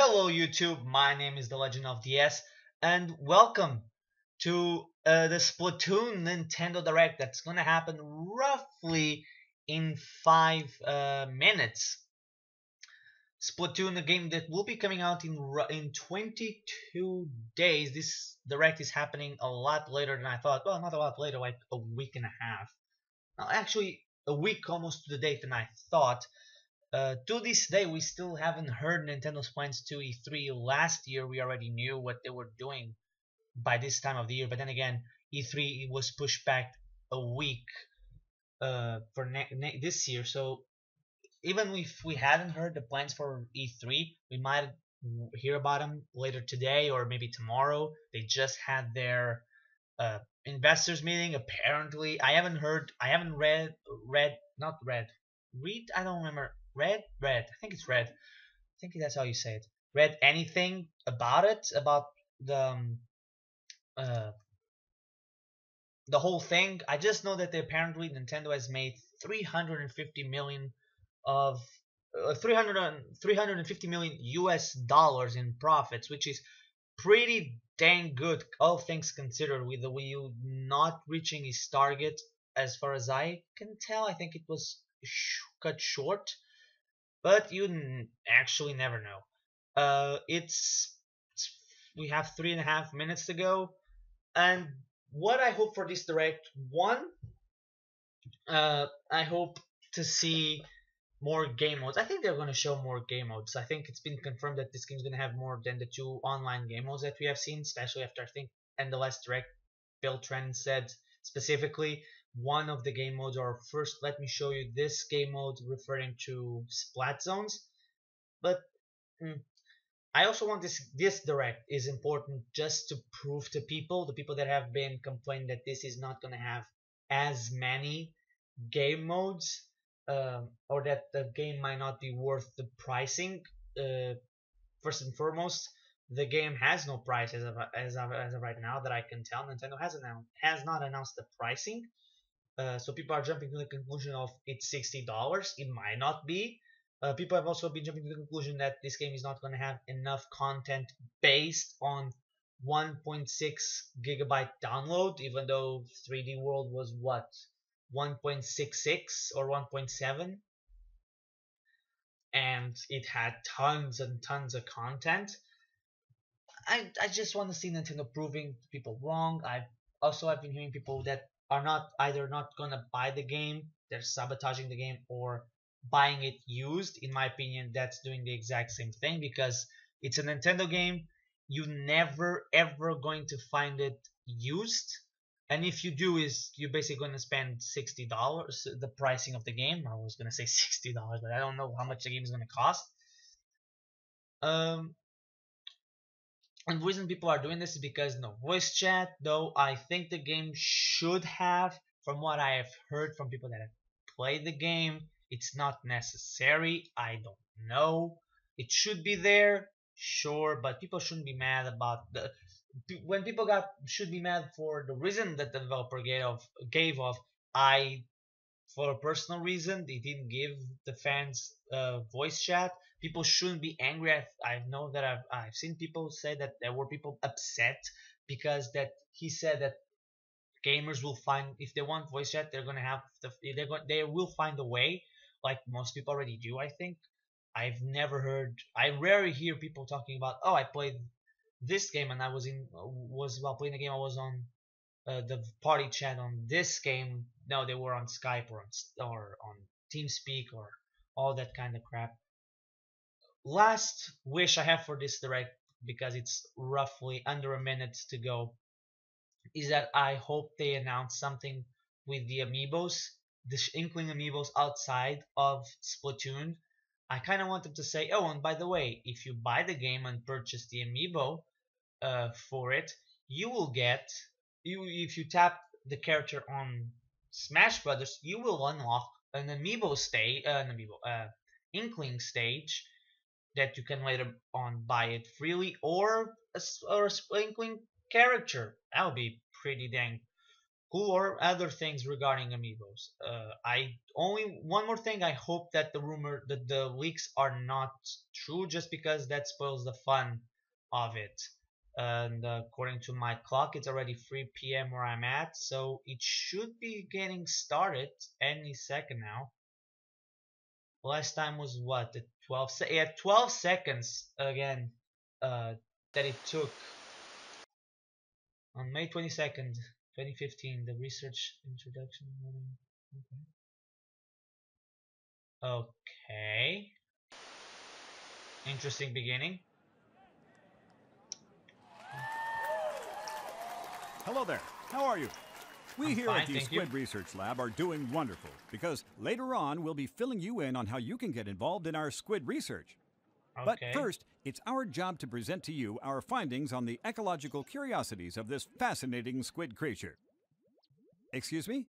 Hello YouTube, my name is the Legend of DS and welcome to the Splatoon Nintendo Direct that's gonna happen roughly in 5 minutes. Splatoon, a game that will be coming out in 22 days. This Direct is happening a lot later than I thought. Well, not a lot later, like a week and a half. Actually, a week almost to the date than I thought. To this day, we still haven't heard Nintendo's plans to E3. Last year, we already knew what they were doing by this time of the year, but then again, E3 was pushed back a week for this year. So even if we hadn't heard the plans for E3, we might hear about them later today or maybe tomorrow. They just had their investors meeting. Apparently, I haven't not read, read. I don't remember. Red. I think it's red. I think that's how you say it. Read anything about it, about the uh, the whole thing. I just know that apparently Nintendo has made 350 million of 350 million US dollars in profits, which is pretty dang good, all things considered, with the Wii U not reaching its target as far as I can tell. I think it was cut short, but you actually never know. It's we have 3.5 minutes to go, and what I hope for this direct one, I hope to see more game modes. I think they're going to show more game modes. I think it's been confirmed that this game's going to have more than the 2 online game modes that we have seen, especially after I think and the last direct, Bill Trent said specifically one of the game modes, or first let me show you this game mode referring to splat zones. But I also want this direct is important just to prove to people, the people that have been complaining that this is not going to have as many game modes, or that the game might not be worth the pricing. First and foremost, the game has no price as of right now that I can tell. Nintendo has not announced the pricing, so people are jumping to the conclusion of it's $60. It might not be. People have also been jumping to the conclusion that this game is not going to have enough content based on 1.6 gigabyte download, even though 3D World was what, 1.66 or 1.7, and it had tons and tons of content. I just want to see Nintendo proving people wrong. I've been hearing people that are not gonna buy the game, they're sabotaging the game or buying it used. In my opinion, that's doing the exact same thing because it's a Nintendo game. You never ever going to find it used, and if you do, is you're basically going to spend $60, the pricing of the game. I was going to say $60, but I don't know how much the game is going to cost. Um, and the reason people are doing this is because no voice chat. Though I think the game should have, from what I have heard from people that have played the game, it's not necessary. I don't know. It should be there, sure, but people shouldn't be mad about the when people got should be mad for the reason that the developer gave of. I, for a personal reason, they didn't give the fans voice chat. People shouldn't be angry. I know that I've seen people say that there were people upset because that he said that gamers will find, if they want voice chat, they're gonna have they will find a way, like most people already do. I think I rarely hear people talking about, oh, I played this game and I was while playing the game I was on the party chat on this game. No, they were on Skype or on TeamSpeak or all that kind of crap. Last wish I have for this direct, because it's roughly under a minute to go, is that I hope they announce something with the amiibos, the inkling amiibos outside of Splatoon. I kind of want them to say, oh, and by the way, if you buy the game and purchase the amiibo for it, you will get, if you tap the character on Smash Brothers, you will unlock an amiibo stage, inkling stage that you can later on buy it freely, or a inkling character. That would be pretty dang Cool or other things regarding amiibos. I only one more thing. I hope that the leaks are not true, just because that spoils the fun of it. And according to my clock, it's already 3 p.m. where I'm at, so it should be getting started any second now. Last time was what, the 12 seconds again, that it took on May 22nd, 2015, the research introduction. Okay. Interesting beginning. Hello there. How are you? We I'm here fine, at the thank you. Squid Research Lab are doing wonderful because later on we'll be filling you in on how you can get involved in our squid research. But Okay. first, it's our job to present to you our findings on the ecological curiosities of this fascinating squid creature. Excuse me?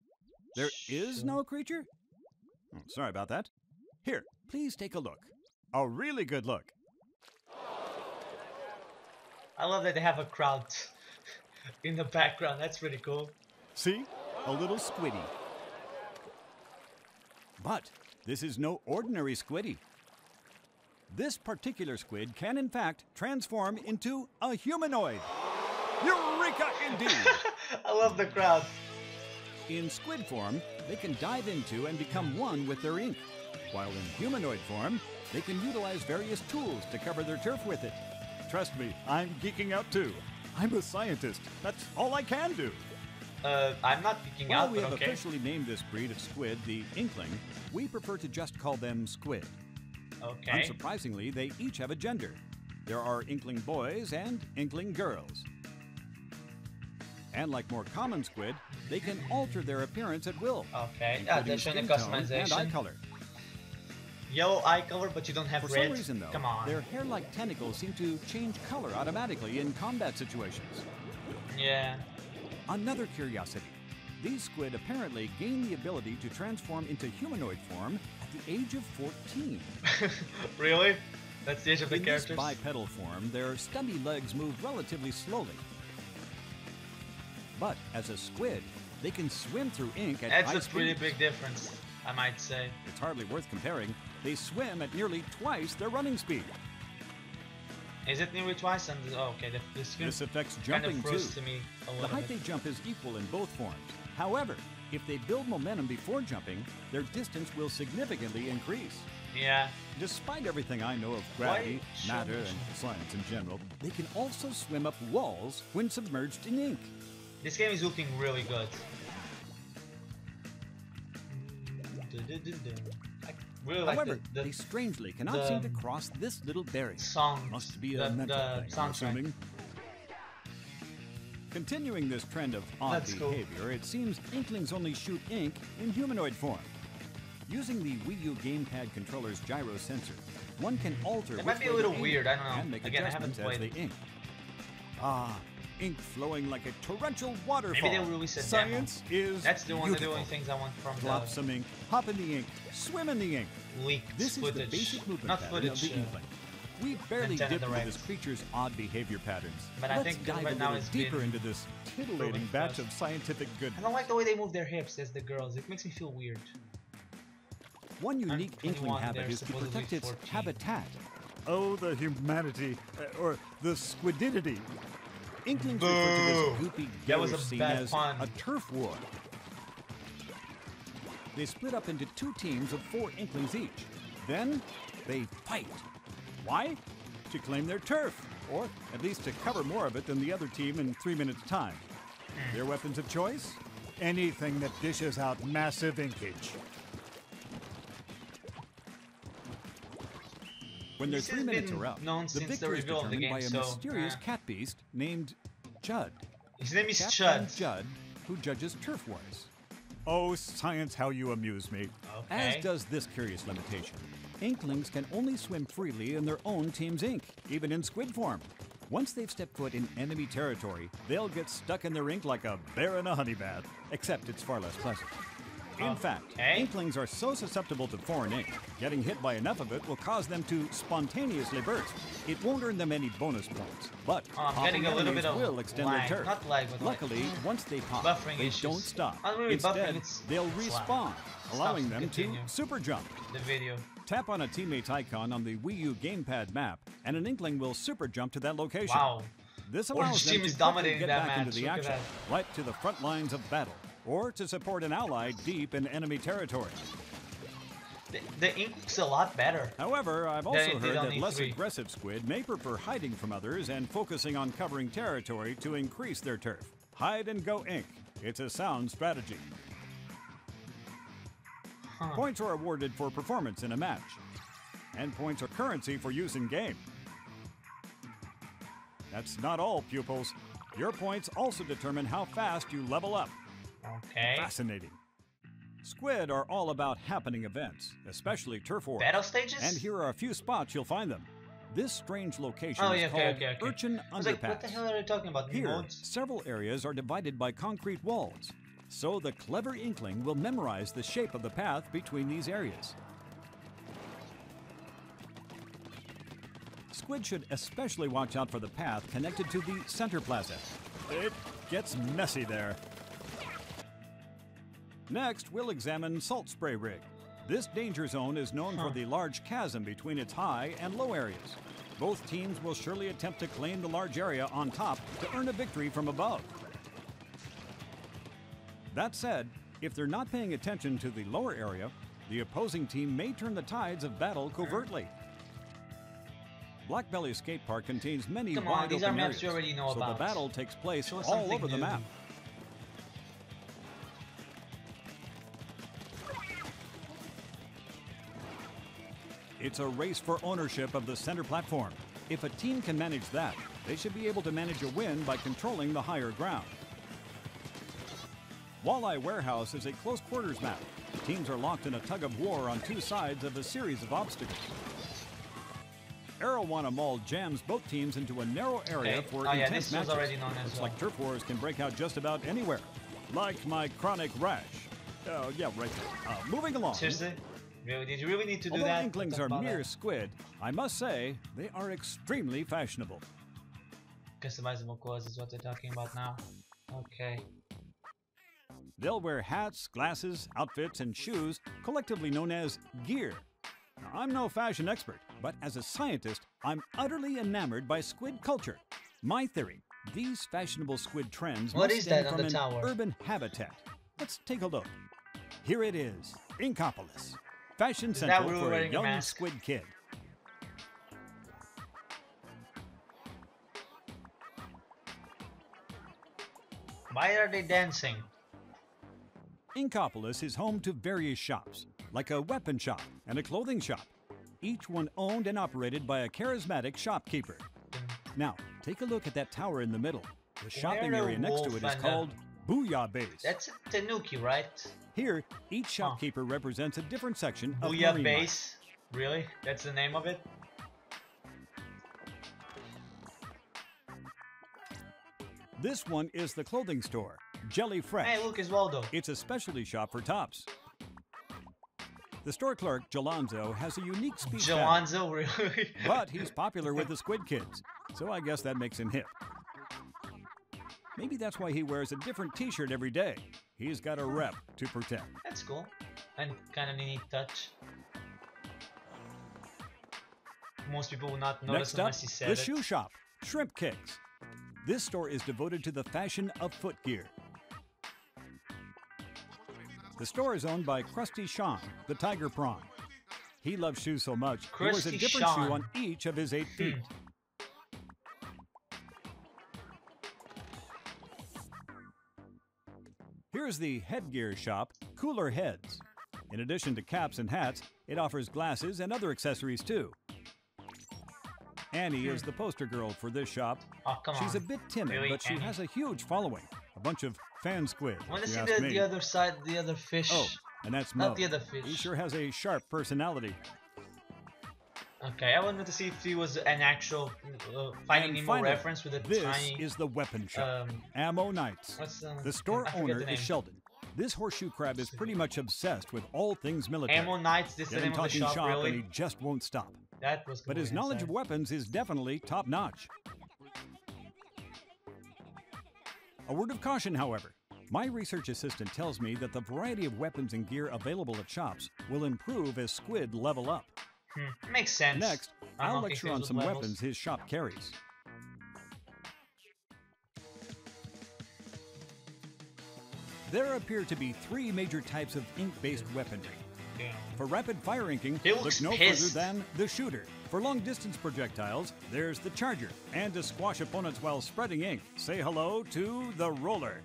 There is no creature? Oh, sorry about that. Here, please take a look. A really good look. I love that they have a crowd in the background. That's pretty cool. See? A little squiddy. But this is no ordinary squiddy. This particular squid can, in fact, transform into a humanoid. Eureka, indeed! I love the crowd. In squid form, they can dive into and become one with their ink, while in humanoid form, they can utilize various tools to cover their turf with it. Trust me, I'm geeking out too. I'm a scientist. That's all I can do. I'm not picking While out, we but have okay. officially named this breed of squid the inkling, we prefer to just call them squid. Okay. Unsurprisingly, they each have a gender. There are inkling boys and inkling girls. And like more common squid, they can alter their appearance at will. Okay. including They're showing the skin tone and eye customization. color. Yellow eye color, but you don't have For red. some reason, though, Come on. their hair-like tentacles seem to change color automatically in combat situations. Yeah. Another curiosity. These squid apparently gain the ability to transform into humanoid form at the age of 14. Really? That's the age of the In this characters? bipedal form, their stubby legs move relatively slowly. But as a squid, they can swim through ink at high That's a pretty speeds. big difference, I might say. It's hardly worth comparing. They swim at nearly twice their running speed. Is it nearly twice? And oh, okay, this This affects kind jumping of too. froze to me a The little height bit. they jump is equal in both forms. However, if they build momentum before jumping, their distance will significantly increase. Yeah. Despite everything I know of gravity, Why- matter, and science in general, they can also swim up walls when submerged in ink. This game is looking really good. I really like However, the they strangely cannot seem to cross this little barrier. song. Must be a mental thing, I'm soundtrack. assuming. Continuing this trend of odd That's cool. behavior, it seems inklings only shoot ink in humanoid form. Using the Wii U gamepad controller's gyro sensor, one can alter It which might be a way little they ink weird, I don't know. and make Again, I haven't adjustments as played they ink. Ah, ink flowing like a torrential waterfall. Maybe they'll release a Science is That's the beautiful. only things I want from Drop some ink, hop in the ink, swim in the ink. the leaked This is footage. the basic movement Not pattern footage, of the inkling. We barely Nintendo dipped into Direct. this creature's odd behavior patterns. But I Let's think dive right a now little it's deeper been into this titillating proven batch fast. of scientific I goodness. don't like the way they move their hips as the girls. It makes me feel weird. One unique inkling 21, habit they're is to supposedly protect its 14. habitat. Oh, the humanity, or the squididity. Inklings refer to this Boo. goopy That was garish a scene bad as pun. a turf war. They split up into 2 teams of 4 inklings each. Then they fight. Why? To claim their turf, or at least to cover more of it than the other team in 3 minutes' time. Their weapons of choice? Anything that dishes out massive inkage. When their This 3 has minutes been are up, known the since the victor is reveal of the determined by game, a so, mysterious cat beast named Judd. His name is Captain Chud. Judd, who judges turf wars. Oh, science, how you amuse me. As Okay. does this curious limitation. Inklings can only swim freely in their own team's ink, even in squid form. Once they've stepped foot in enemy territory, they'll get stuck in their ink like a bear in a honey bath, except it's far less pleasant. In fact, inklings are so susceptible to foreign ink, getting hit by enough of it will cause them to spontaneously burst. It won't earn them any bonus points, but getting a little bit of will extend lag. their turf. Not lag, but luckily, once they pop, they issues. don't stop. Not really Instead, buffering, they'll respawn, allowing them to super jump. The video. Tap on a teammate's icon on the Wii U gamepad map, and an inkling will super jump to that location. Wow. This allows them to quickly get back into the action, right to the front lines of battle, or to support an ally deep in enemy territory. The ink looks a lot better. However, I've also heard that less aggressive squid may prefer hiding from others and focusing on covering territory to increase their turf. Hide and go ink. It's a sound strategy. Points are awarded for performance in a match, and points are currency for use in game. That's not all, pupils. Your points also determine how fast you level up. Okay. Fascinating. Squid are all about happening events, especially turf wars. Battle stages? And here are a few spots you'll find them. This strange location is called Urchin Underpass. Like, what the hell are you talking about? Here, several areas are divided by concrete walls. So the clever inkling will memorize the shape of the path between these areas. Squid should especially watch out for the path connected to the center plaza. It gets messy there. Next, we'll examine Salt Spray Rig. This danger zone is known for the large chasm between its high and low areas. Both teams will surely attempt to claim the large area on top to earn a victory from above. That said, if they're not paying attention to the lower area, the opposing team may turn the tides of battle covertly. Blackbelly Skate Park contains many wide open areas, you already know so about. the battle takes place all over the map. It's a race for ownership of the center platform. If a team can manage that, they should be able to manage a win by controlling the higher ground. Walleye Warehouse is a close quarters map. Teams are locked in a tug of war on two sides of a series of obstacles. Arowana Mall jams both teams into a narrow area for intense matches. Looks like turf wars can break out just about anywhere. Like my chronic rash. Oh, yeah, right there. Moving along. Seriously? Really? Did you really need to do that? Although inklings are mere squid, I must say, they are extremely fashionable. Customizable clothes is what they're talking about now. Okay. They'll wear hats, glasses, outfits, and shoes, collectively known as gear. Now, I'm no fashion expert, but as a scientist, I'm utterly enamored by squid culture. My theory, these fashionable squid trends must stem from an urban habitat. Let's take a look. Here it is, Inkopolis. Fashion central for a young squid kid. Why are they dancing? Inkopolis is home to various shops, like a weapon shop and a clothing shop, each one owned and operated by a charismatic shopkeeper. Now, take a look at that tower in the middle. The shopping area next to it is called Booyah Base. That's a Tanuki, right? Here, each shopkeeper represents a different section of Booyah Base? Really? That's the name of it? This one is the clothing store, Jelly Fresh. Hey, look, it's Waldo. It's a specialty shop for tops. The store clerk, Jalonzo, has a unique speech Jalonzo, really? But he's popular with the squid kids, so I guess that makes him hip. Maybe that's why he wears a different t-shirt every day. He's got a rep to protect. That's cool. And kind of neat touch. Most people will not notice unless he said it. Next up, the shoe shop, Shrimp Kicks. This store is devoted to the fashion of footgear. The store is owned by Krusty Sean, the tiger prawn. He loves shoes so much, he wears a different shoe on each of his 8 feet. Here's the headgear shop, Cooler Heads. In addition to caps and hats, it offers glasses and other accessories too. Annie is the poster girl for this shop. Oh, come on. She's a bit timid, really, but she has a huge following. A bunch of fan squids. I want to see the other side, the other fish. Oh, and that's Mo. Not the other fish. He sure has a sharp personality. Okay, I wanted to see if he was an actual Finding Nemo reference with a tiny... This is the weapon shop, Ammo Nights. What's the store owner is Sheldon. This horseshoe crab is pretty much obsessed with all things military. Ammo Knights, this is the Get him name of the talking shop, and really? he just won't stop. That was But his knowledge of weapons is definitely top-notch. A word of caution, however. My research assistant tells me that the variety of weapons and gear available at shops will improve as squid level up. Makes sense. Next, I'll lecture on some weapons his shop carries. There appear to be 3 major types of ink-based weaponry. Yeah. For rapid-fire inking, He look looks no pissed. further than the shooter. For long-distance projectiles, there's the charger. And to squash opponents while spreading ink, say hello to the roller.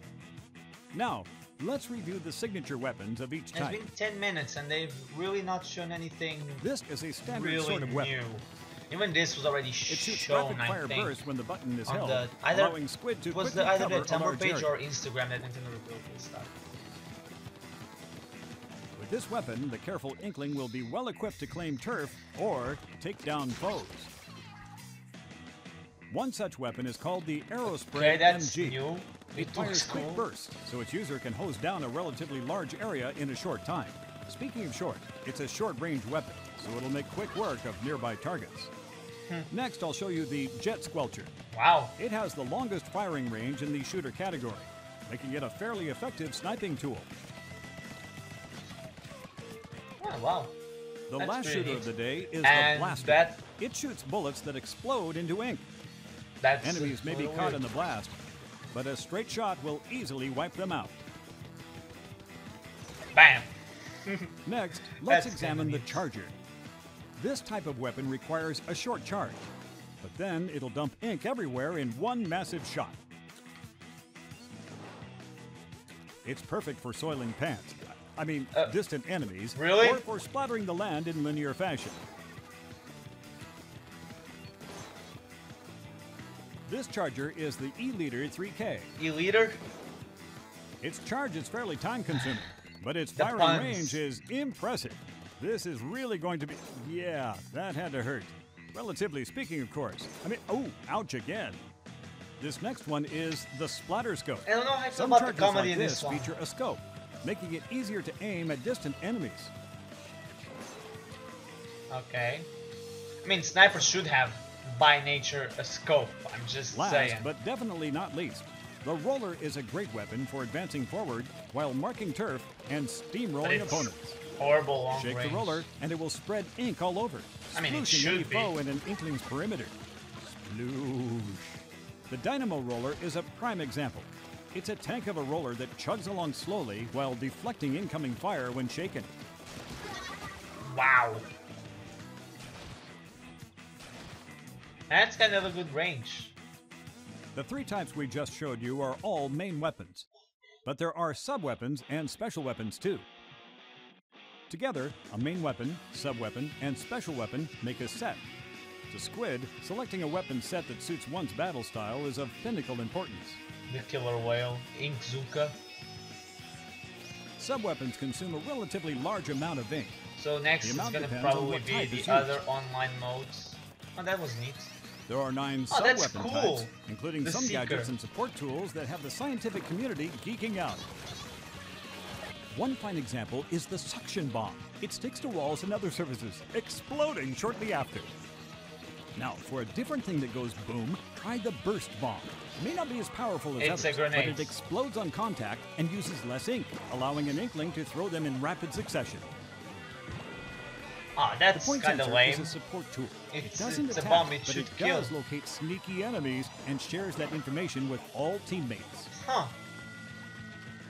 Now, let's review the signature weapons of each It's type. been 10 minutes and they've really not shown anything This is a standard really sort of weapon. new. Even this was already It shoots shown, rapid-fire I think. bursts when the button is on held, the- allowing squid to It was quickly either cover the a Tumblr large page area. or Instagram that Nintendo revealed this stuff. With this weapon, the careful inkling will be well equipped to claim turf or take down foes. One such weapon is called the Aerospray Okay, that's MG. new. It It fires looks quick cool. bursts, so its user can hose down a relatively large area in a short time. Speaking of short, it's a short-range weapon, so it'll make quick work of nearby targets. Next, I'll show you the Jet Squelcher. Wow. It has the longest firing range in the shooter category, making it a fairly effective sniping tool. Oh, wow. The That's last pretty shooter neat. of the day is And the Blaster. that- It shoots bullets that explode into ink. That's Enemies may a be little caught weird. in the blast, but a straight shot will easily wipe them out. Bam. Next, let's That's examine the kinda neat. Charger. This type of weapon requires a short charge, but then it'll dump ink everywhere in one massive shot. It's perfect for soiling pants. Distant enemies. Really? Or for splattering the land in linear fashion. This Charger is the E-Liter 3K. E-liter? Its charge is fairly time-consuming, but its The firing puns. range is impressive. This is really going to be... Yeah, that had to hurt. Relatively speaking, of course. Oh, ouch again. This next one is the Splatter Scope. I don't know how I feel Some about the chargers comedy like in this this one. feature a scope, making it easier to aim at distant enemies. Okay. I mean, snipers should have, by nature, a scope. I'm just Last, saying. but definitely not least, the Roller is a great weapon for advancing forward while marking turf and But steamrolling it's opponents. horrible long Shake range. the roller, and it will spread ink all over, I mean, it splooshing any should be. foe in an Inkling's perimeter. Sploosh. The Dynamo Roller is a prime example. It's a tank of a roller that chugs along slowly while deflecting incoming fire when shaken. Wow. That's kind of a good range. The 3 types we just showed you are all main weapons, but there are sub-weapons and special weapons too. Together, a main weapon, sub-weapon, and special weapon make a set. To Squid, selecting a weapon set that suits one's battle style is of pinnacle importance. The killer whale, Inkzuka. Sub-weapons consume a relatively large amount of ink. So next The is amount gonna depends on probably what be type the is other used. online modes. Oh, that was neat. There are 9 Oh, that's sub-weapon cool. types, including The some Seeker. gadgets and support tools that have the scientific community geeking out. One fine example is the suction bomb. It sticks to walls and other surfaces, exploding shortly after. Now, for a different thing that goes boom, try the burst bomb. It may not be as powerful as It's a others, but grenade. it explodes on contact and uses less ink, allowing an inkling to throw them in rapid succession. Ah, The that's point kind of sensor lame. is a support tool. It's- it doesn't it's a attack, bomb, it but should it kill. does locate sneaky enemies and shares that information with all teammates. Huh.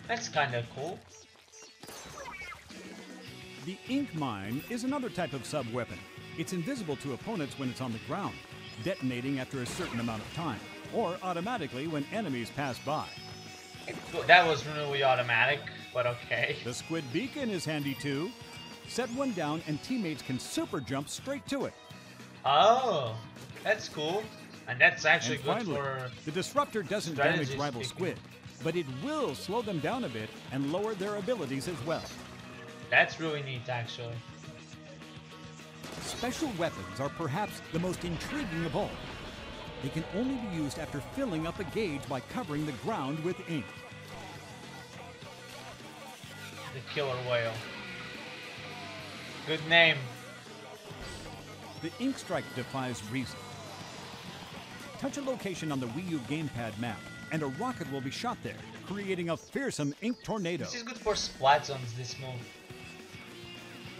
That's kind of cool. The ink mine is another type of sub-weapon. It's invisible to opponents when it's on the ground, detonating after a certain amount of time, or automatically when enemies pass by. That was really automatic, but okay. The squid beacon is handy too. Set one down and teammates can super jump straight to it. Oh, that's cool. And that's actually And good finally, for... the disruptor doesn't damage strategy rival speaking. squid, but it will slow them down a bit and lower their abilities as well. That's really neat, actually. Special weapons are perhaps the most intriguing of all. They can only be used after filling up a gauge by covering the ground with ink. The killer whale. Good name. The ink strike defies reason. Touch a location on the Wii U gamepad map, and a rocket will be shot there, creating a fearsome ink tornado. This is good for Splatons, this move.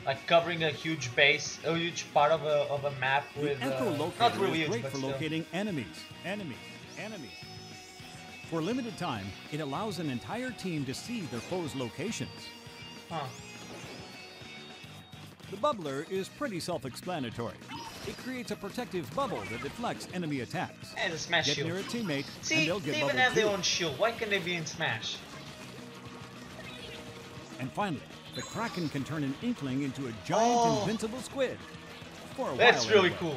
Like covering a huge base, a huge part of a map with the echolocator not really is huge, great but for still. locating enemies. For a limited time, it allows an entire team to see their foes' locations. Huh. The bubbler is pretty self-explanatory. It creates a protective bubble that deflects enemy attacks. And a Smash Get shield. near a teammate, See, and they'll get they even bubbled have their too. own shield. Why can't they be in Smash? And finally, the Kraken can turn an inkling into a giant invincible squid. For a That's while, really anyway. cool.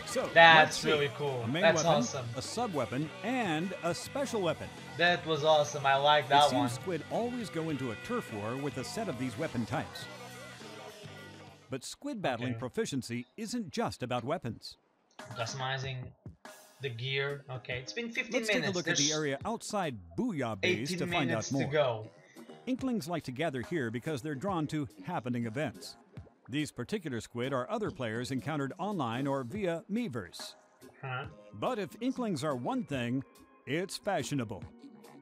So, That's let's see. really cool. A main That's weapon, awesome. a sub-weapon, and a special weapon. That was awesome. I like It that seems one. squid always go into a turf war with a set of these weapon types. But squid battling Okay. proficiency isn't just about weapons. Customizing the gear. Okay, it's been 15 Let's minutes. take a look at the There's area outside Booyah Base 18 to find minutes out more. to go. Inklings like to gather here because they're drawn to happening events. These particular squid are other players encountered online or via Miiverse. Huh? But if Inklings are one thing, it's fashionable.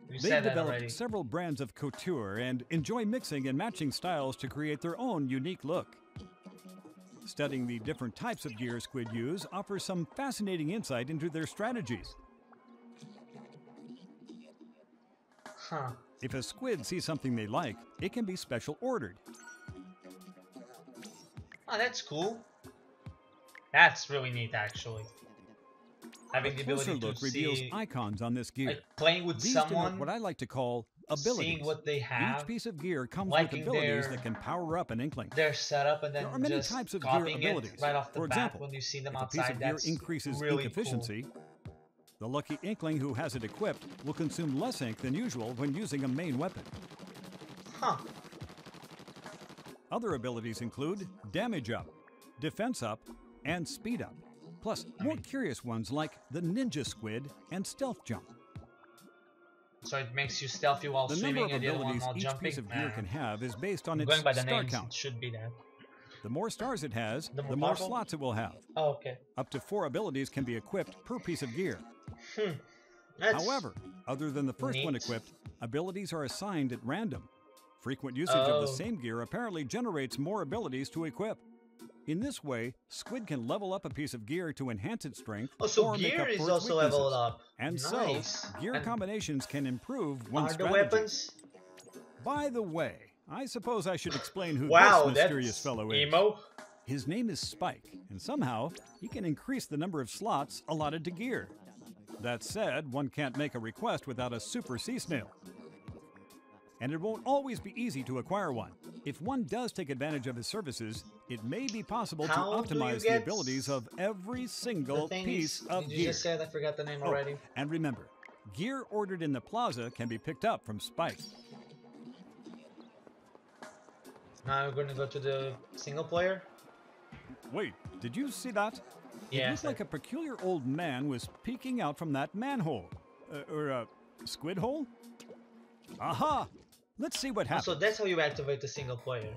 You They've said that developed already. several brands of couture and enjoy mixing and matching styles to create their own unique look. Studying the different types of gear squid use offers some fascinating insight into their strategies. Huh. If a squid sees something they like, it can be special ordered. Oh, that's cool. That's really neat, actually. Having the A closer ability look to reveals see, icons on this gear. like playing with These someone, denote what I like to call abilities. seeing what they have, Each piece of gear comes liking with abilities their- that can power up an inkling. their setup, and then There are many just types of gear copying abilities. it right off the For bat example, when you see them if a piece outside. of gear That's increases really ink efficiency, the lucky inkling who has it equipped will consume less ink than usual when using a main weapon. Cool. Huh. Other abilities include damage up, defense up, and speed up. Plus, more curious ones like the ninja squid and stealth jump. So it makes you stealthy while The number swimming of and the other one abilities while each jumping. piece of gear can have is based on its Going by the star names, it count. should be that. The more stars it has, The the more more powerful? slots it will have. Oh, okay. Up to 4 abilities can be equipped per piece of gear. That's However, other than the first one neat. equipped, abilities are assigned at random. Frequent usage of the Oh. same gear apparently generates more abilities to equip. In this way, squid can level up a piece of gear to enhance its strength Oh, so or make gear up is for its also weaknesses. leveled up. And Nice. so, gear And combinations can improve one's are the strategy. weapons? By the way, I suppose I should explain who Wow, this mysterious that's fellow is. emo. His name is Spike, and somehow he can increase the number of slots allotted to gear. That said, one can't make a request without a super sea snail. And it won't always be easy to acquire one. If one does take advantage of his services, it may be possible to How do you optimize the get abilities of every single The thing piece is, of did you gear. just say I forgot the name Oh, already? and remember, gear ordered in the plaza can be picked up from Spike. Now we're gonna go to the single player. Wait, did you see that? It Yes, looked like a peculiar old man was peeking out from that manhole. Or a squid hole? Aha! Let's see what happens. So that's how you activate the single player.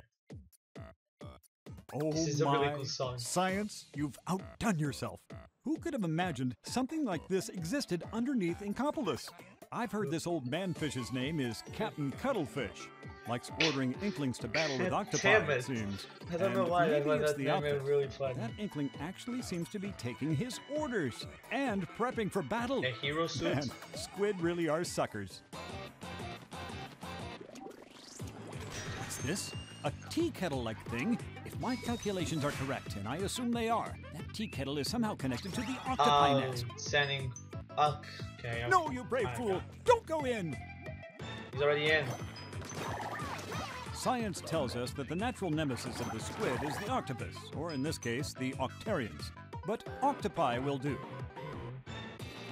Oh This is a my really cool song. science, you've outdone yourself. Who could have imagined something like this existed underneath Inkopolis? I've heard this old manfish's name is Captain Cuttlefish. Likes ordering inklings to battle with octopi, Damn it it. seems. I don't know And why I maybe find it's that the name outfit. really funny. That inkling actually seems to be taking his orders and prepping for battle. A hero suit? Man, squid really are suckers. What's this? A tea kettle-like thing? If my calculations are correct, and I assume they are, that tea kettle is somehow connected to the octopi nest. Sending. Okay. No, you brave Okay. fool! Don't go in! He's already in. Science tells us that the natural nemesis of the squid is the octopus, or in this case, the octarians. But octopi will do.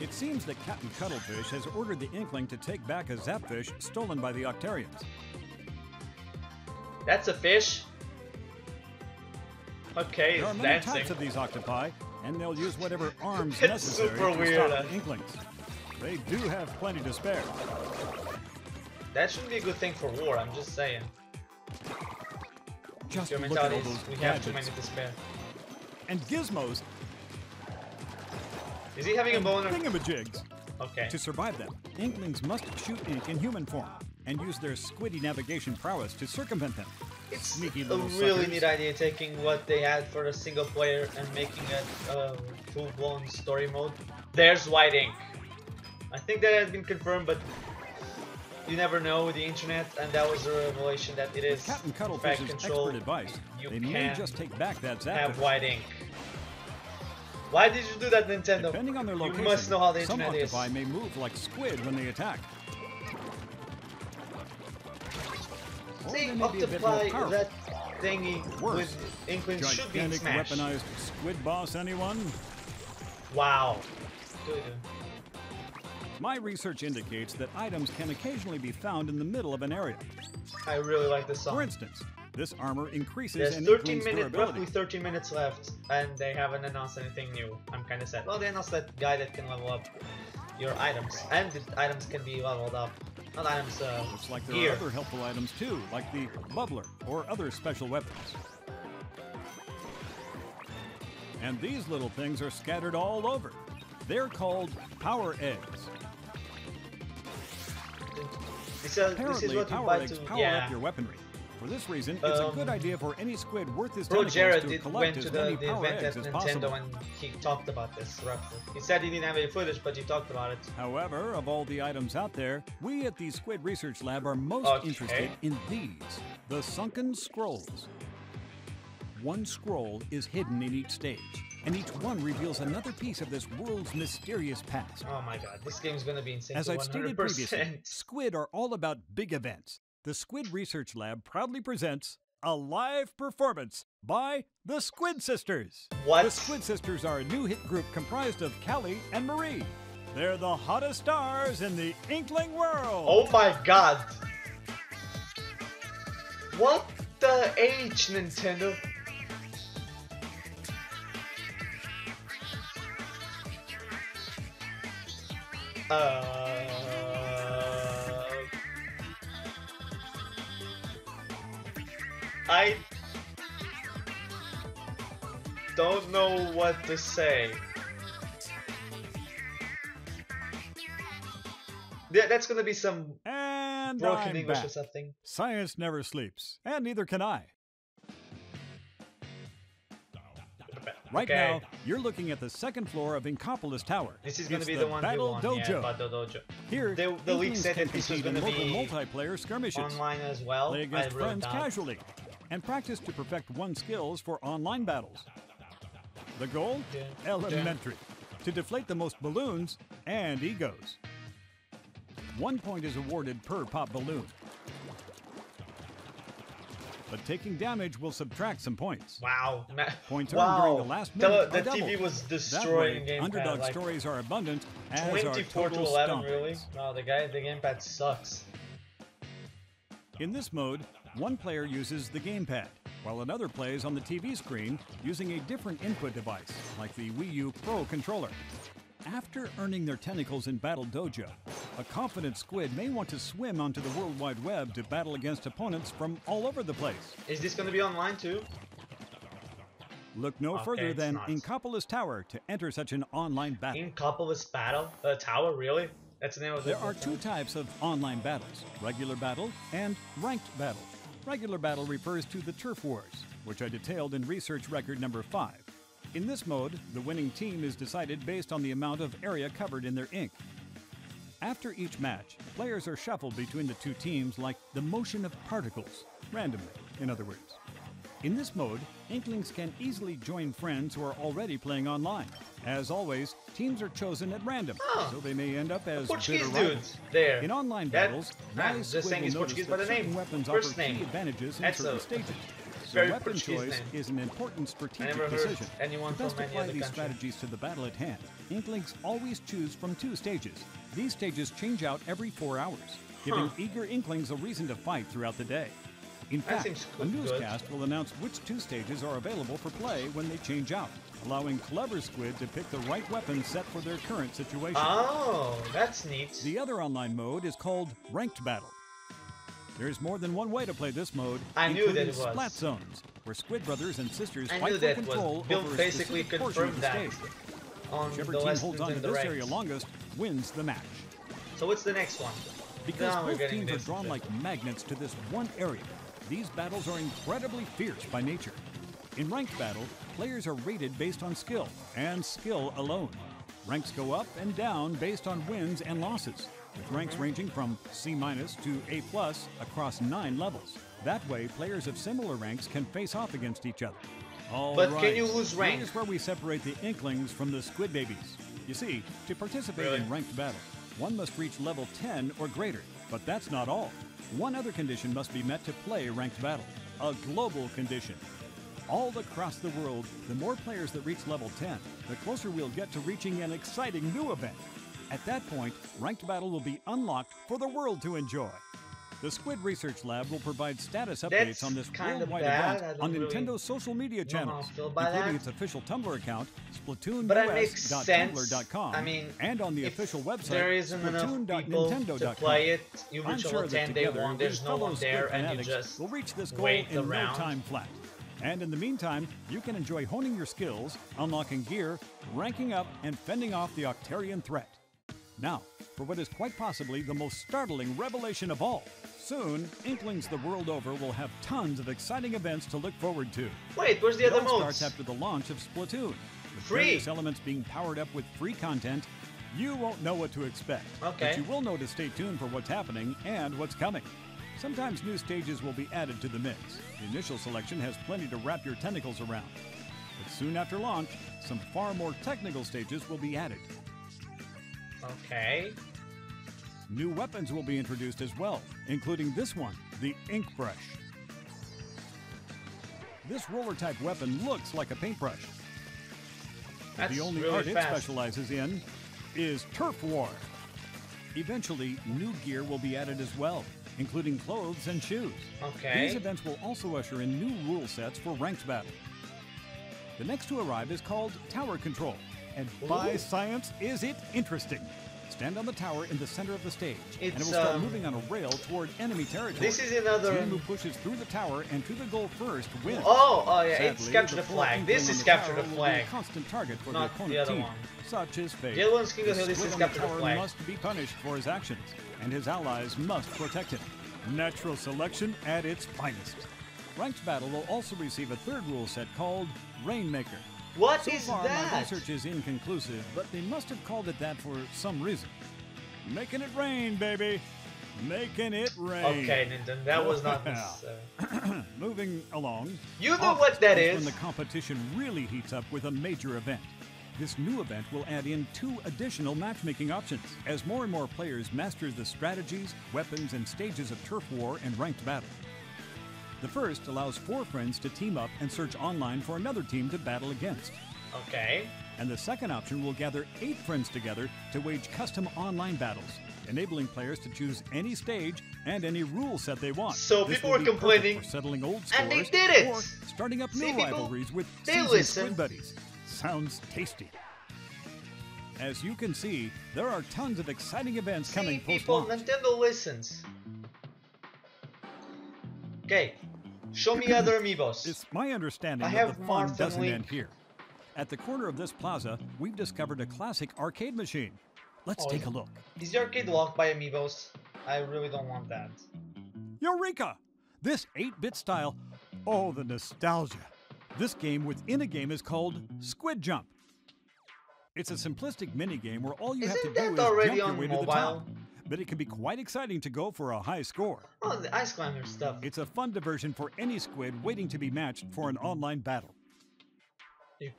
It seems that Captain Cuttlefish has ordered the inkling to take back a zapfish stolen by the octarians. That's a fish. Okay, There are it's many dancing. types of these octopi, and they'll use whatever arms It's necessary super to weird. stop the inklings. They do have plenty to spare. That should be a good thing for war, I'm just saying. Just Your look at all mentality those is we have too gadgets. many to spare. And gizmos Is he having a and boner? thingamajigs. Okay. To survive them, inklings must shoot ink in human form and use their squiddy navigation prowess to circumvent them. It's Sneaky a little really suckers. neat idea, taking what they had for the single player and making it full-blown story mode. There's white ink. I think that has been confirmed, but you never know with the internet, and that was a revelation that it is Captain fact Cuttlefish's control. expert advice, You they may can't just take back that zap. have white ink. Why did you do that, Nintendo? Depending on their You location, must know how the some internet is. octopi may move like squid when they attack. Or See, they may be a bit more octopi, powerful. that thingy Worse, with inklings should be in Gigantic Smash. weaponized squid boss, anyone? Wow. Good. My research indicates that items can occasionally be found in the middle of an area. I really like this For song. instance, this armor increases There's an 13 inkling's minutes, durability. roughly 13 minutes left, and they haven't announced anything new. I'm kind of sad. Well, they announced that guy that can level up your items, and the items can be leveled up. Not items, Looks like there gear. are other helpful items too, like the bubbler or other special weapons. And these little things are scattered all over. They're called power eggs. This is Apparently, what you power buy eggs to, power yeah. up your weaponry. For this reason, it's a good idea for any squid worth his Bro, tentacles Jared to went collect to as the many power event eggs at as Nintendo possible. and he talked about this roughly. He said he didn't have any footage, but he talked about it. However, of all the items out there, we at the Squid Research Lab are most Okay. interested in these, the sunken scrolls. One scroll is hidden in each stage, and each one reveals another piece of this world's mysterious past. Oh my god, this game's gonna be insane. As to I've stated 100%. previously, Squid are all about big events. The Squid Research Lab proudly presents a live performance by the Squid Sisters. What? The Squid Sisters are a new hit group comprised of Callie and Marie. They're the hottest stars in the Inkling world. Oh my god. What the H, Nintendo? I don't know what to say. That's gonna be some And broken I'm English back. or something. Science never sleeps, and neither can I. Right Okay. now, you're looking at the second floor of Inkopolis Tower. This is gonna It's be the one we Battle want, Dojo. yeah, Battle Dojo. Here, The leak Inklings said can that this was compete in gonna local be multiplayer skirmishes, online as well. play I against wrote friends down. casually, and practice to perfect one's skills for online battles. The goal? Yeah. Elementary. To deflate the most balloons and egos. 1 point is awarded per pop balloon. But taking damage will subtract some points. Wow. Points wow. earned during the last minute The are doubled. TV was That destroying way, gamepad. underdog Like stories are abundant, as are 24 to total 11, stompings. really? No, the gamepad sucks. In this mode, one player uses the gamepad, while another plays on the TV screen using a different input device, like the Wii U Pro controller. After earning their tentacles in Battle Dojo, a confident squid may want to swim onto the World Wide Web to battle against opponents from all over the place. Is this gonna be online too? Look no Okay, further it's than not. Inkopolis Tower to enter such an online battle. Inkopolis Battle? Tower, really? That's the name of There the are two types of online battles, regular battle and ranked battle. Regular battle refers to the turf wars, which I detailed in research record number 5. In this mode, the winning team is decided based on the amount of area covered in their ink. After each match, players are shuffled between the two teams like the motion of particles, randomly, in other words. In this mode, Inklings can easily join friends who are already playing online. As always, teams are chosen at random, so they may end up as Portuguese bitter rivals. dudes there. In online That- battles, man, wise just squid saying will he's notice Portuguese that by the certain name. weapons First offer name. key advantages in That's certain a stages. So very weapon Portuguese choice name. is an important I strategic never heard decision. anyone To best from any apply other these country. strategies to the battle at hand, Inklings always choose from 2 stages. These stages change out every 4 hours, giving eager Inklings a reason to fight throughout the day. In That fact, seems a good. newscast will announce which 2 stages are available for play when they change out, allowing clever squid to pick the right weapon set for their current situation. Oh, that's neat. The other online mode is called Ranked Battle. There's more than one way to play this mode, I knew that including it was. Splat Zones, where Squid brothers and sisters I fight knew for that control was. Bill over a basically specific portion of confirmed the that stage. on Whichever the team lessons holds on to in this Direct. area longest wins the match. So what's the next one? Because Now we're both getting teams are this drawn bit. like magnets to this one area, these battles are incredibly fierce by nature. In ranked battle, players are rated based on skill, and skill alone. Ranks go up and down based on wins and losses, with ranks ranging from C- to A+ across 9 levels. That way, players of similar ranks can face off against each other. All But right, can you lose rank? Here's where we separate the inklings from the squid babies. You see, to participate Really? in ranked battle, one must reach level 10 or greater. But that's not all. One other condition must be met to play ranked battle, a global condition. All across the world, the more players that reach level 10, the closer we'll get to reaching an exciting new event. At that point, ranked battle will be unlocked for the world to enjoy. The Squid Research Lab will provide status updates That's on this kinda worldwide bad. event I on don't really Nintendo's social media know how I channels, feel about including that. its official Tumblr account, But it makes sense. SplatoonUS.tumblr.com, I mean, and on the if official website, there isn't enough people to Splatoon.nintendo.com. play it, you I'm reach sure level that 10 day together, 1, there's we no fellow one Squid there, and you fanatics just will reach this goal wait in no around. time flat. And in the meantime, you can enjoy honing your skills, unlocking gear, ranking up, and fending off the Octarian threat. Now, for what is quite possibly the most startling revelation of all. Soon, Inklings the world over will have tons of exciting events to look forward to. Wait, where's the It other all modes? starts after the launch of Splatoon. With Free. various elements being powered up with free content, you won't know what to expect. Okay. But you will know to stay tuned for what's happening and what's coming. Sometimes new stages will be added to the mix. The initial selection has plenty to wrap your tentacles around. But soon after launch, some far more technical stages will be added. Okay. New weapons will be introduced as well, including this one, the Ink Brush. This roller-type weapon looks like a paintbrush. That's The only really art it fast. specializes in is Turf War. Eventually, new gear will be added as well, including clothes and shoes. Okay. These events will also usher in new rule sets for ranked battle. The next to arrive is called Tower Control, and by Ooh. science is it interesting. Stand on the tower in the center of the stage, and it will It's, start moving on a rail toward enemy territory. This is another. Team who pushes through the tower and to the goal first wins. Oh, yeah, it's Sadly, capture the full flag. inkling This on is the capture tower the will be flag. a constant target for Not the the opponent other team, one. such as fate. The other one's King of The Hill, this squid is on the capture the tower flag. must be punished for his actions, and his allies must protect him. Natural selection at its finest. Ranked battle will also receive a third rule set called Rainmaker. What So is far, my that? research is inconclusive, but they must have called it that for some reason. Making it rain, baby. Making it rain. Okay, Nintendo, that was not Yeah. necessary. Moving along. You know August what that When is. the competition really heats up with a major event. This new event will add in 2 additional matchmaking options as more and more players master the strategies, weapons, and stages of turf war and ranked battle. The first allows 4 friends to team up and search online for another team to battle against. Okay. And the second option will gather 8 friends together to wage custom online battles, enabling players to choose any stage and any rule set they want. So This people will were be perfect complaining, for settling old scores and they did it! or starting up See, new people, rivalries with they seasoned listen. squid buddies. Sounds tasty. As you can see, there are tons of exciting events See, coming people, post-launch. Nintendo listens. Okay, show me other amiibos. It's my understanding I that have the fun Marth doesn't and end Link. here. At the corner of this plaza, we've discovered a classic arcade machine. Let's Oh, take a look. Is the arcade locked by amiibos? I really don't want that. Eureka! This 8-bit style, oh, the nostalgia. This game within a game is called Squid Jump. It's a simplistic mini-game where all you have to Isn't do that is already jump your on way to the mobile? top. But it can be quite exciting to go for a high score. Oh, the ice climber stuff. It's a fun diversion for any squid waiting to be matched for an online battle. Can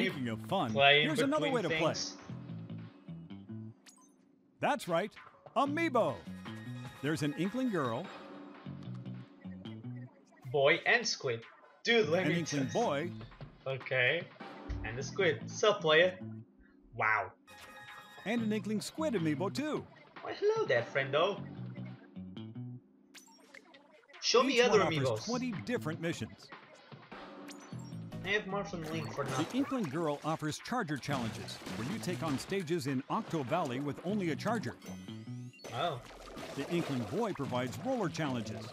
you Speaking of fun, play in here's another way to between play. things? That's right, Amiibo. There's an inkling girl, Boy and squid. Dude, let an me inkling test. boy, Okay. And the squid. Sup, player? Wow. and an inkling squid amiibo too. Why, hello there, friendo. Show me Each other one offers amiibos. 20 different missions. I have Marth and Link for now. The Inkling Girl offers charger challenges, where you take on stages in Octo Valley with only a charger. Oh. The Inkling Boy provides roller challenges.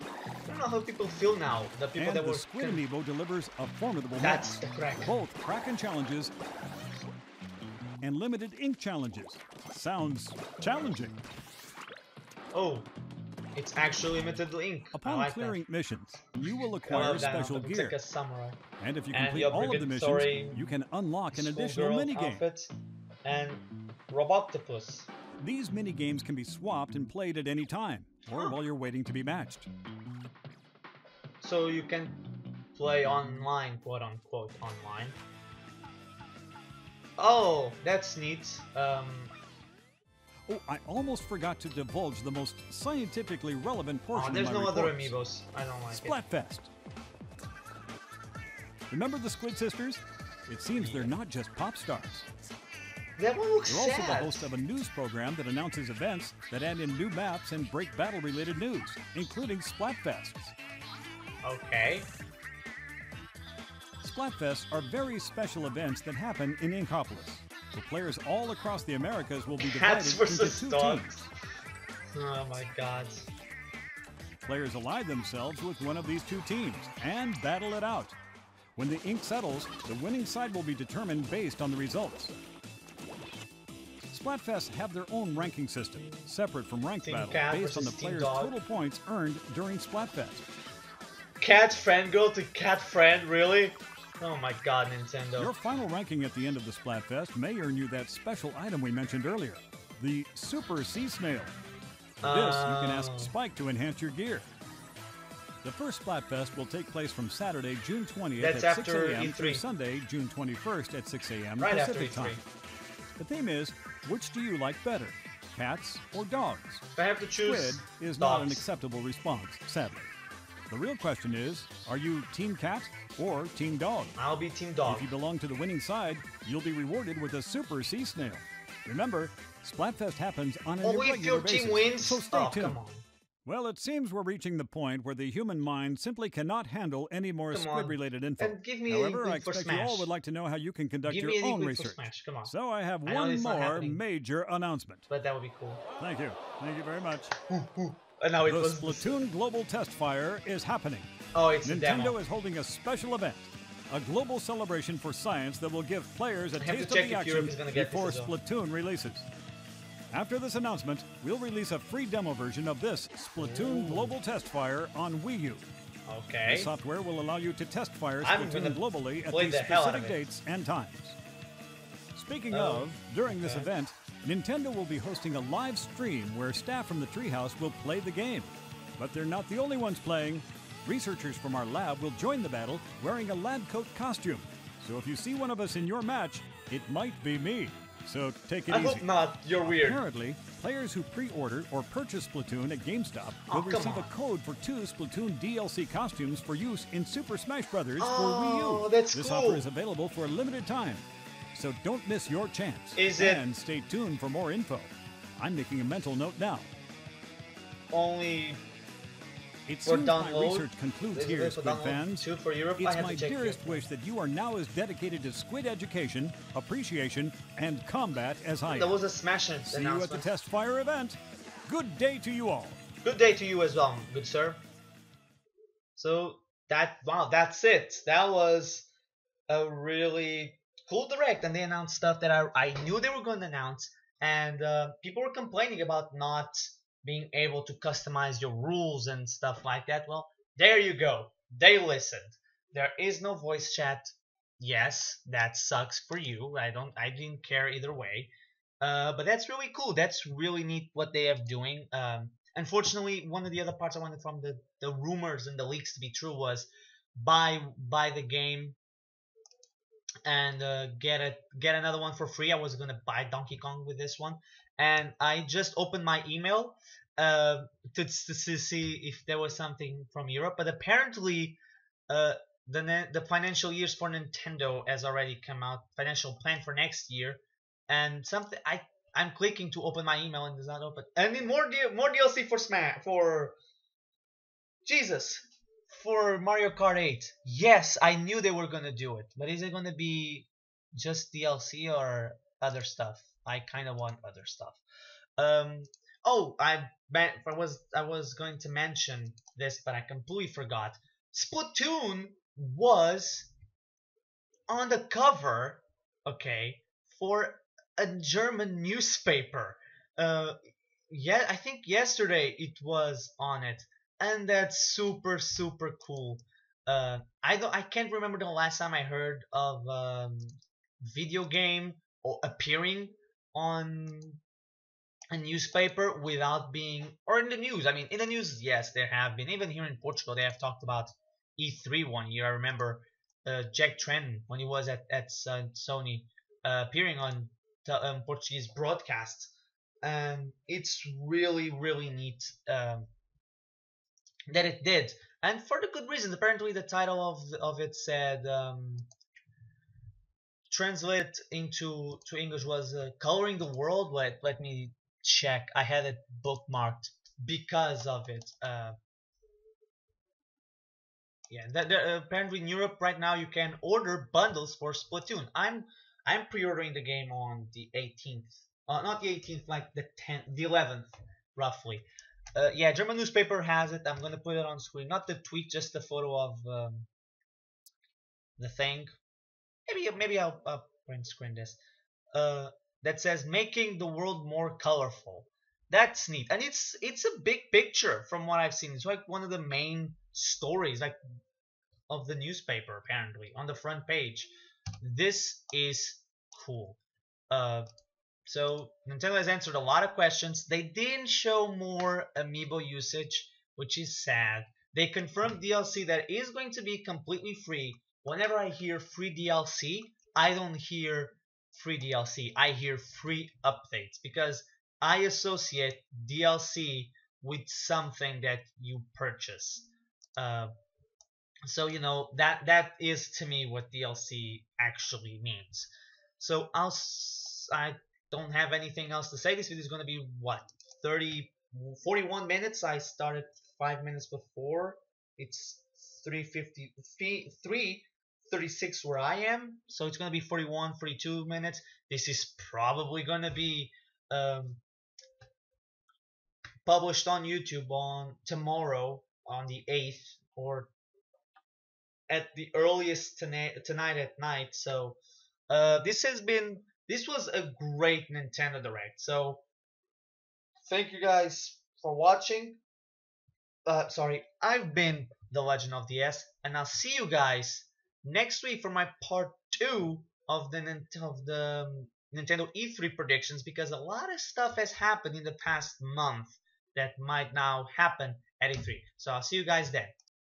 I don't know how people feel now. The people And that the were Squid Amiibo delivers a formidable That's mix. the crack. Both Kraken challenges and limited ink challenges. Sounds challenging. Oh, it's actually limited ink. I Upon like clearing that. missions, you will I acquire love that special outfit. It's gear. like a samurai. And if you And complete you all of upgrade the missions, sorry, you can unlock an additional schoolgirl minigame. outfit and Roboctopus. These minigames can be swapped and played at any time, or while you're waiting to be matched. So you can play online, quote unquote, online. Oh, that's neat. Oh, I almost forgot to divulge the most scientifically relevant portion There's of my no other reports. amiibos. I don't like it. Splatfest. Remember the Squid Sisters? It seems they're not just pop stars. That one looks They're also sad. the host of a news program that announces events that add in new maps and break battle-related news, including Splatfests. Okay. Splatfests are very special events that happen in Inkopolis. So players all across the Americas will be divided Cats into versus two dogs. teams. Oh my god. Players ally themselves with one of these two teams and battle it out. When the ink settles, the winning side will be determined based on the results. Splatfests have their own ranking system, separate from ranked Team battle, Cat based on the versus Team player's Dog. total points earned during Splatfest. Cat friend girl to cat friend, really? Oh my god, Nintendo. Your final ranking at the end of the Splatfest may earn you that special item we mentioned earlier, the Super Sea Snail. For this, you can ask Spike to enhance your gear. The first Splatfest will take place from Saturday, June 20th That's at 6 after a.m. through E3. Sunday, June 21st at 6 a.m. Right after Pacific E3. time. The theme is, which do you like better, cats or dogs? If I have to choose, Squid is not an dogs. acceptable response, sadly. The real question is, are you Team Cat or Team Dog? I'll be Team Dog. If you belong to the winning side, you'll be rewarded with a Super Sea Snail. Remember, Splatfest happens on an Only if irregular your basis, team wins? so stay Oh, tuned. come on. Well, it seems we're reaching the point where the human mind simply cannot handle any more Come on. Squid-related info. And give me However, an I inkling for expect you all Smash. would like to know how you can conduct Give your me an own inkling for research. Smash, come on. So I have I know one it's not more happening. major announcement. But that would be cool. Thank you. Thank you very much. And now it The was Splatoon Global Test Fire is happening. Oh, it's a Nintendo demo. is holding a special event, a global celebration for science that will give players a I have to taste check of the if Europe action is gonna get before this as well. Splatoon releases. After this announcement, we'll release a free demo version of this Splatoon Global Test Fire on Wii U. Okay. The software will allow you to test fire I'm Splatoon gonna globally at play these the hell out specific of it. dates and times. Speaking Oh, of, during this okay. event, Nintendo will be hosting a live stream where staff from the Treehouse will play the game. But they're not the only ones playing. Researchers from our lab will join the battle wearing a lab coat costume. So if you see one of us in your match, it might be me. So take it I easy. hope not. You're weird. Apparently, players who pre-order or purchase Splatoon at GameStop Oh, will come receive on. a code for 2 Splatoon DLC costumes for use in Super Smash Bros. For Oh, Wii U. that's This cool. offer is available for a limited time, so don't miss your chance. Is it- And stay tuned for more info. I'm making a mental note now. Only It for seems my download. research concludes Is it here, for Squid download fans. too for Europe? I It's have my to check dearest here. wish that you are now as dedicated to Squid education, appreciation, and combat as I That am. was a Smash See you at the announcement. Test Fire event. Good day to you all. Good day to you as well, good sir. So that's it. That was a really cool direct, and they announced stuff that I knew they were going to announce, and people were complaining about not being able to customize your rules and stuff like that. Well, there you go. They listened. There is no voice chat. Yes, that sucks for you. I didn't care either way. But that's really cool. That's really neat what they are doing. Unfortunately, one of the other parts I wanted from the rumors and the leaks to be true was buy the game and get another one for free. I was gonna buy Donkey Kong with this one, and I just opened my email to see if there was something from Europe. But apparently, the financial years for Nintendo has already come out. Financial plan for next year, and something I'm clicking to open my email and it does not open. And then more DLC for Smash for Jesus. For Mario Kart 8. Yes, I knew they were gonna do it, but is it gonna be just DLC or other stuff? I kind of want other stuff. Oh, I was going to mention this, but I completely forgot. Splatoon was on the cover, okay, for a German newspaper. Uh, yeah, I think yesterday it was on it, and that's super super cool. I can't remember the last time I heard of video game or appearing on a newspaper without being or in the news. I mean, in the news, yes, there have been. Even here in Portugal, they have talked about E3 one year. I remember Jack Tren when he was at Sony appearing on Portuguese broadcasts, and it's really really neat that it did, and for the good reasons. Apparently, the title of it said. Translated into to English was "Coloring the World." Let me check. I had it bookmarked because of it. Yeah, apparently in Europe right now you can order bundles for Splatoon. I'm pre-ordering the game on the 18th. Not the 18th, like the 10th, the 11th, roughly. Yeah, German newspaper has it. I'm gonna put it on screen. Not the tweet, just the photo of the thing. Maybe I'll print screen this. uh, that says making the world more colorful. That's neat, and it's a big picture from what I've seen. It's like one of the main stories, like of the newspaper, apparently on the front page. This is cool. Uh, so Nintendo has answered a lot of questions. They didn't show more amiibo usage, which is sad. They confirmed DLC that is going to be completely free. Whenever I hear free DLC, I don't hear free DLC. I hear free updates because I associate DLC with something that you purchase. Uh, so that is to me what DLC actually means. So I don't have anything else to say. This video is going to be what 30 41 minutes. I started 5 minutes before. It's 3:50 3:36 where I am. So it's going to be 41 42 minutes. This is probably going to be um, published on YouTube on tomorrow on the 8th or at the earliest tonight at night. So this was a great Nintendo Direct. So thank you guys for watching. Sorry, I've been the Legend of the S, and I'll see you guys next week for my part 2 of the Nintendo E3 predictions, because a lot of stuff has happened in the past month that might now happen at E3. So I'll see you guys then.